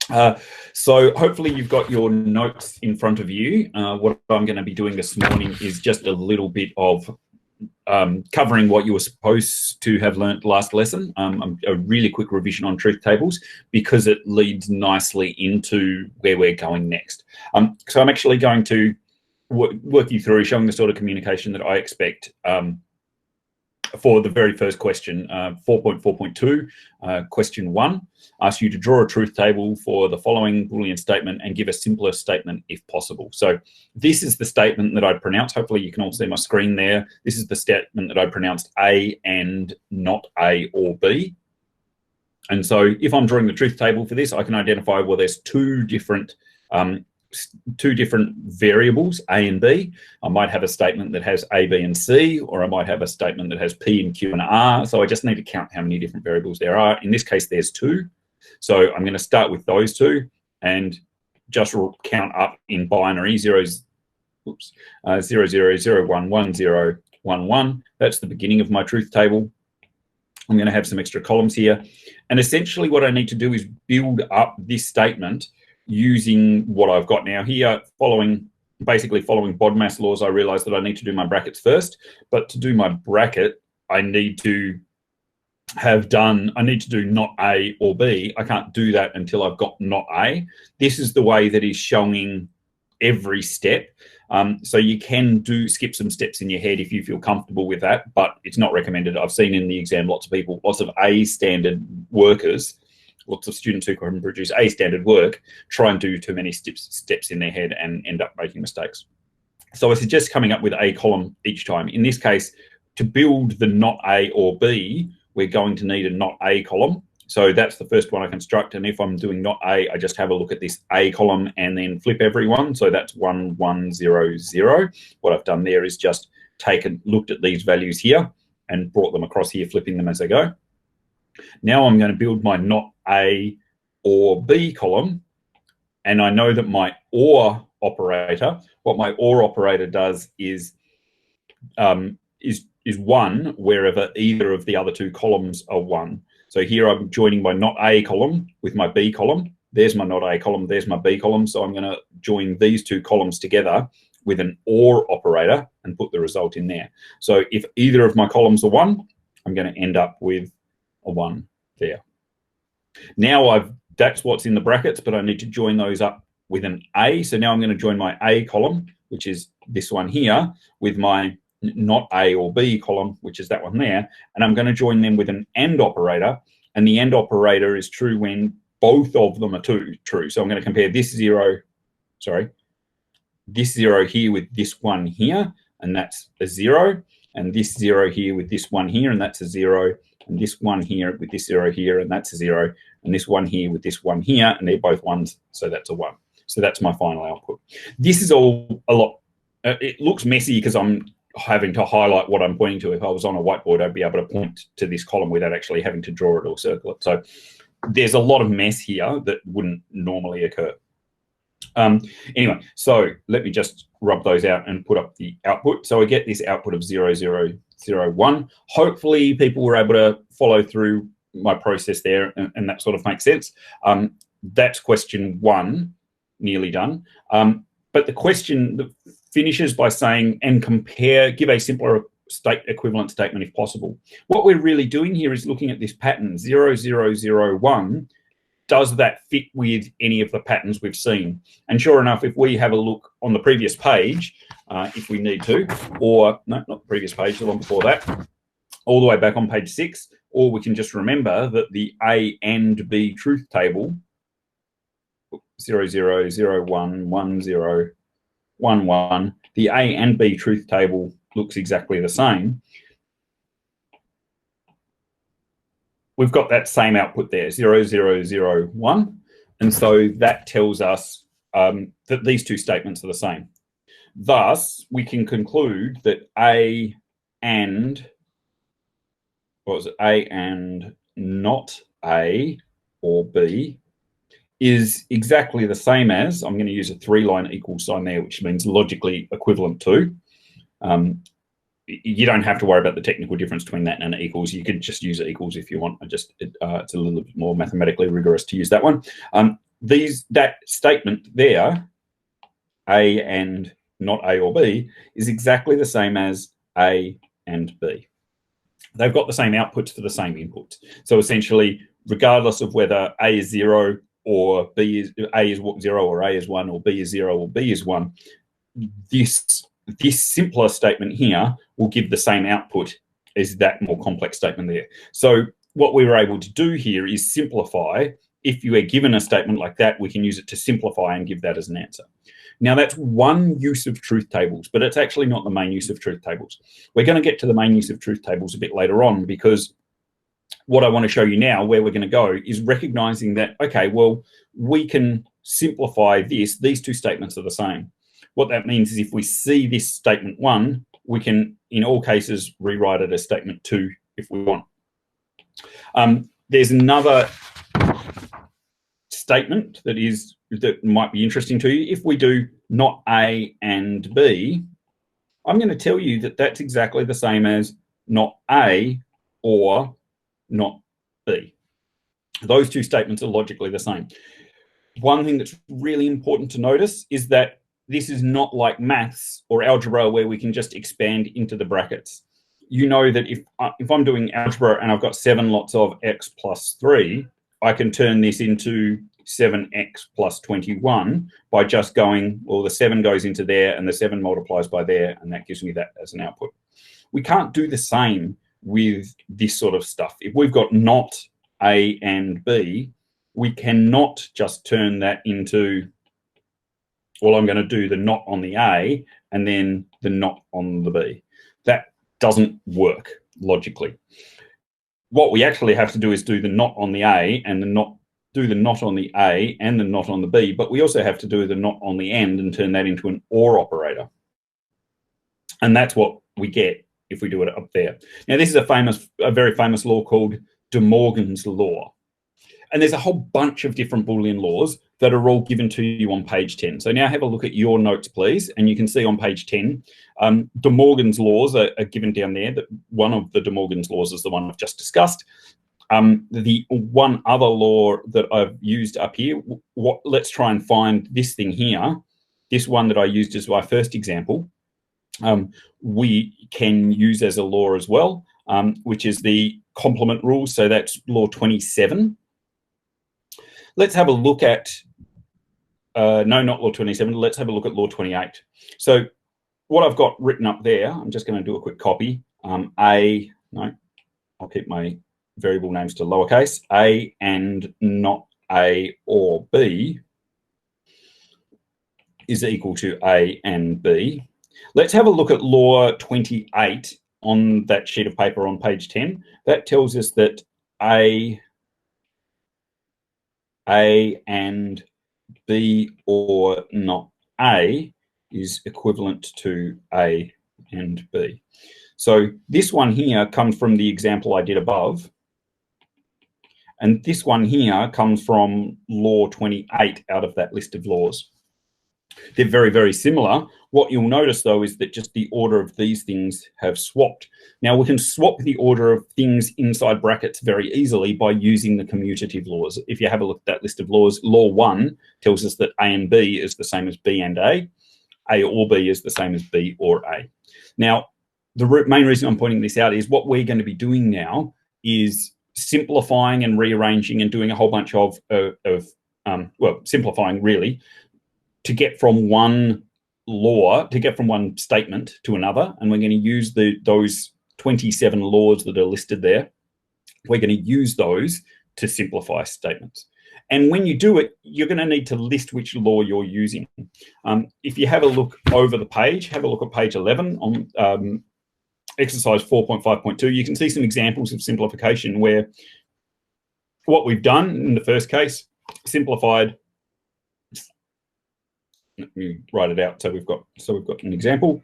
So hopefully you've got your notes in front of you. What I'm going to be doing this morning is just a little bit of covering what you were supposed to have learnt last lesson, a really quick revision on truth tables, because it leads nicely into where we're going next. So I'm actually going to work you through showing the sort of communication that I expect for the very first question. 4.4.2, question 1, asks you to draw a truth table for the following Boolean statement and give a simpler statement if possible. So this is the statement that I pronounced. Hopefully you can all see my screen there. This is the statement that I pronounced A and not A or B. And so if I'm drawing the truth table for this, I can identify, well, there's two different variables, A and B. I might have a statement that has A, B, and C, or I might have a statement that has P and Q and R. So I just need to count how many different variables there are. In this case, there's 2. So I'm going to start with those 2 and just count up in binary 0, 0, 0, 0, 1, 1, 0, 1, 1. That's the beginning of my truth table. I'm going to have some extra columns here. And essentially what I need to do is build up this statement using what I've got now here, basically following BODMAS laws. I realized that I need to do my brackets first, but to do my bracket, I need to do not A or B. I can't do that until I've got not A. This is the way that is showing every step. So you can skip some steps in your head if you feel comfortable with that, but it's not recommended. I've seen in the exam lots of A standard workers, lots of students who can produce A standard work, try and do too many steps in their head and end up making mistakes. So I suggest coming up with a column each time. In this case, to build the not A or B, we're going to need a not A column. So that's the first one I construct. And if I'm doing not A, I just have a look at this A column and then flip everyone. So that's 1, 1, 0, 0. What I've done there is just looked at these values here and brought them across here, flipping them as I go. Now I'm going to build my not A or B column, and I know that my OR operator, what my OR operator does is 1 wherever either of the other 2 columns are 1. So here I'm joining my not A column with my B column. There's my not A column, there's my B column. So I'm going to join these 2 columns together with an OR operator and put the result in there. So if either of my columns are 1, I'm going to end up with a 1 there. Now that's what's in the brackets, but I need to join those up with an A. So now I'm going to join my A column, which is this one here, with my not A or B column, which is that one there, and I'm going to join them with an AND operator, and the AND operator is true when both of them are true. So I'm going to compare this 0 here with this one here, and that's a 0, and this 0 here with this one here, and that's a 0, and this one here with this 0 here, and that's a 0, and this one here with this one here, and they're both 1s, so that's a 1. So that's my final output. This is all a lot, it looks messy because I'm having to highlight what I'm pointing to. If I was on a whiteboard, I'd be able to point to this column without actually having to draw it or circle it. So there's a lot of mess here that wouldn't normally occur. Anyway, so let me just rub those out and put up the output. So I get this output of 0, 0, 0, 1. Hopefully people were able to follow through my process there and that sort of makes sense. That's question 1, nearly done. But the question finishes by saying, and give a simpler equivalent statement if possible. What we're really doing here is looking at this pattern, 0, 0, 0, 1. Does that fit with any of the patterns we've seen? And sure enough, if we have a look on the previous page, if we need to, or no, not the previous page, the one before that, all the way back on page 6, or we can just remember that the A and B truth table, 0, 0, 0, 1, 1, 0, 1, 1, the A and B truth table looks exactly the same. We've got that same output there, 0, 0, 0, 1. And so that tells us that these 2 statements are the same. Thus, we can conclude that A and not A or B is exactly the same as, I'm going to use a 3-line equal sign there, which means logically equivalent to. You don't have to worry about the technical difference between that and equals. You could just use equals if you want. It's a little bit more mathematically rigorous to use that one. that statement there, A and not A or B, is exactly the same as A and B. They've got the same outputs for the same inputs. So essentially, regardless of whether A is 0 or A is 0 or A is 1 or B is 0 or B is 1, this simpler statement here will give the same output as that more complex statement there. So what we were able to do here is simplify. If you are given a statement like that, we can use it to simplify and give that as an answer. Now, that's one use of truth tables, but it's actually not the main use of truth tables. We're going to get to the main use of truth tables a bit later on, because what I want to show you now, where we're going to go, is recognizing that, okay, well, we can simplify this. These two statements are the same. What that means is if we see this statement 1, we can, in all cases, rewrite it as statement 2 if we want. There's another statement that might be interesting to you. If we do not A and B, I'm going to tell you that that's exactly the same as not A or not B. Those two statements are logically the same. One thing that's really important to notice is that this is not like maths or algebra where we can just expand into the brackets. You know that if I'm doing algebra and I've got 7 lots of x plus 3, I can turn this into 7x plus 21 by just going, well, the 7 goes into there and the 7 multiplies by there, and that gives me that as an output. We can't do the same with this sort of stuff. If we've got not A and B, we cannot just turn that into, well, I'm going to do the not on the A and then the not on the B. That doesn't work logically. What we actually have to do is do the not on the A and do the not on the A and the not on the B, but we also have to do the not on the end and turn that into an OR operator. And that's what we get if we do it up there. Now, this is a very famous law called De Morgan's law. And there's a whole bunch of different Boolean laws that are all given to you on page 10. So now have a look at your notes, please. And you can see on page 10, De Morgan's laws are given down there. That one of the De Morgan's laws is the one I've just discussed. The one other law that I've used up here, let's try and find this thing here. This one that I used as my first example, we can use as a law as well, which is the complement rule. So that's law 27. Let's have a look at, no, not law 27. Let's have a look at law 28. So what I've got written up there, I'm just going to do a quick copy. I'll keep my variable names to lowercase. A and not A or B is equal to A and B. Let's have a look at law 28 on that sheet of paper on page 10. That tells us that A and B or not A is equivalent to A and B. So this one here comes from the example I did above. And this one here comes from law 28 out of that list of laws. They're very, very similar. What you'll notice, though, is that just the order of these things have swapped. Now, we can swap the order of things inside brackets very easily by using the commutative laws. If you have a look at that list of laws, law 1 tells us that A and B is the same as B and A or B is the same as B or A. Now, the main reason I'm pointing this out is what we're going to be doing now is simplifying and rearranging and doing a whole bunch of simplifying really, to get from one law, to get from one statement to another. And we're going to use those 27 laws that are listed there. We're going to use those to simplify statements. And when you do it, you're going to need to list which law you're using. If you have a look over the page, have a look at page 11 on exercise 4.5.2, you can see some examples of simplification where what we've done in the first case, simplified. Let me write it out so we've got an example.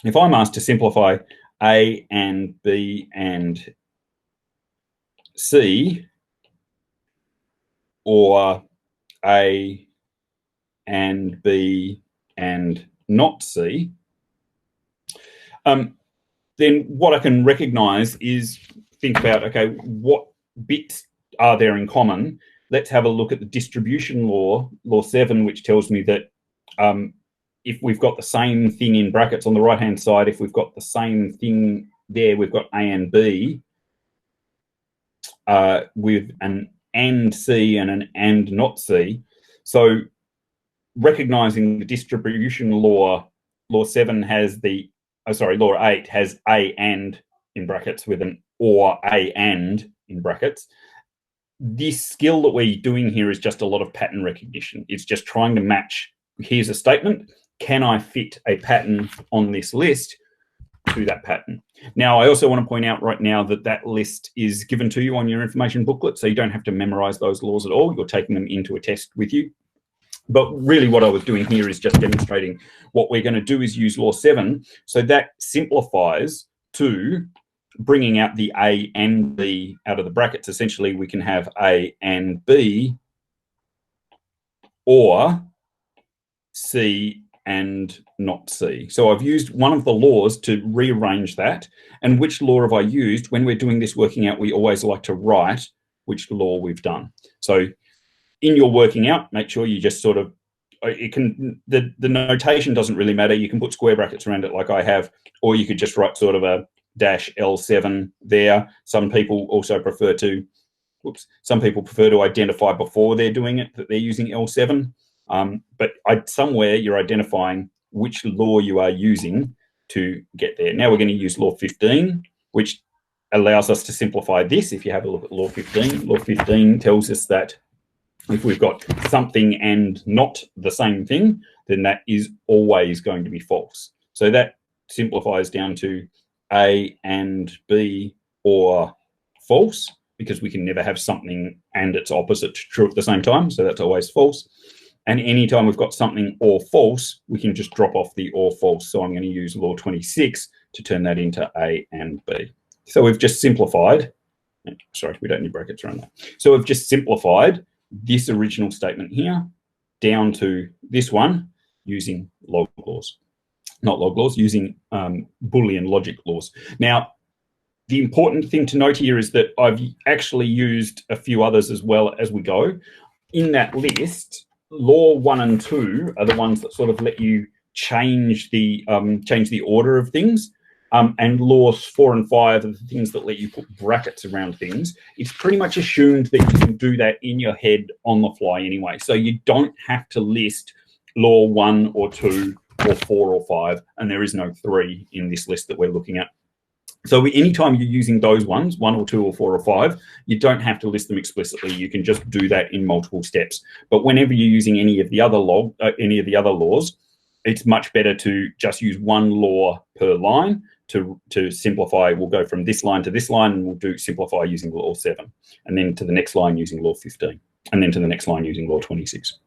If I'm asked to simplify A and B and C, or A and B and not C, then what I can recognize is think about, okay, what bits are there in common? let's have a look at the distribution law, law 7, which tells me that if we've got the same thing in brackets on the right-hand side, if we've got the same thing there, we've got A and B with an and C and an and not C. So recognizing the distribution law, law 7 has the, law 8 has A and in brackets with an or A and in brackets. This skill that we're doing here is just a lot of pattern recognition. It's just trying to match, here's a statement, can I fit a pattern on this list to that pattern? Now, I also want to point out right now that that list is given to you on your information booklet, so you don't have to memorize those laws at all. You're taking them into a test with you. But really what I was doing here is just demonstrating what we're going to do is use law 7. So that simplifies to bringing out the A and B out of the brackets. Essentially, we can have A and B or C and not C. So I've used one of the laws to rearrange that. And which law have I used? When we're doing this working out, we always like to write which law we've done. So in your working out, make sure you just sort of, it can, the notation doesn't really matter. You can put square brackets around it like I have, or you could just write sort of a dash L7 there. Some people also prefer to, some people prefer to identify before they're doing it that they're using L7. But somewhere you're identifying which law you are using to get there. Now we're going to use law 15, which allows us to simplify this. If you have a look at law 15 tells us that if we've got something and not the same thing, then that is always going to be false. So that simplifies down to A and B or false, because we can never have something and its opposite true at the same time. So that's always false. And anytime we've got something or false, we can just drop off the or false. So I'm going to use law 26 to turn that into A and B. So we've just simplified, sorry, we don't need brackets around that. So we've just simplified this original statement here down to this one using log laws, not log laws, using Boolean logic laws. Now, the important thing to note here is that I've actually used a few others as well as we go. In that list, law 1 and 2 are the ones that sort of let you change the order of things. And laws 4 and 5 are the things that let you put brackets around things. It's pretty much assumed that you can do that in your head on the fly anyway. So you don't have to list law 1 or 2 or 4 or 5, and there is no 3 in this list that we're looking at. So anytime you're using those ones, 1 or 2 or 4 or 5, you don't have to list them explicitly. You can just do that in multiple steps. But whenever you're using any of the other laws, it's much better to just use one law per line to simplify. We'll go from this line to this line, and we'll do simplify using law 7, and then to the next line using law 15, and then to the next line using law 26.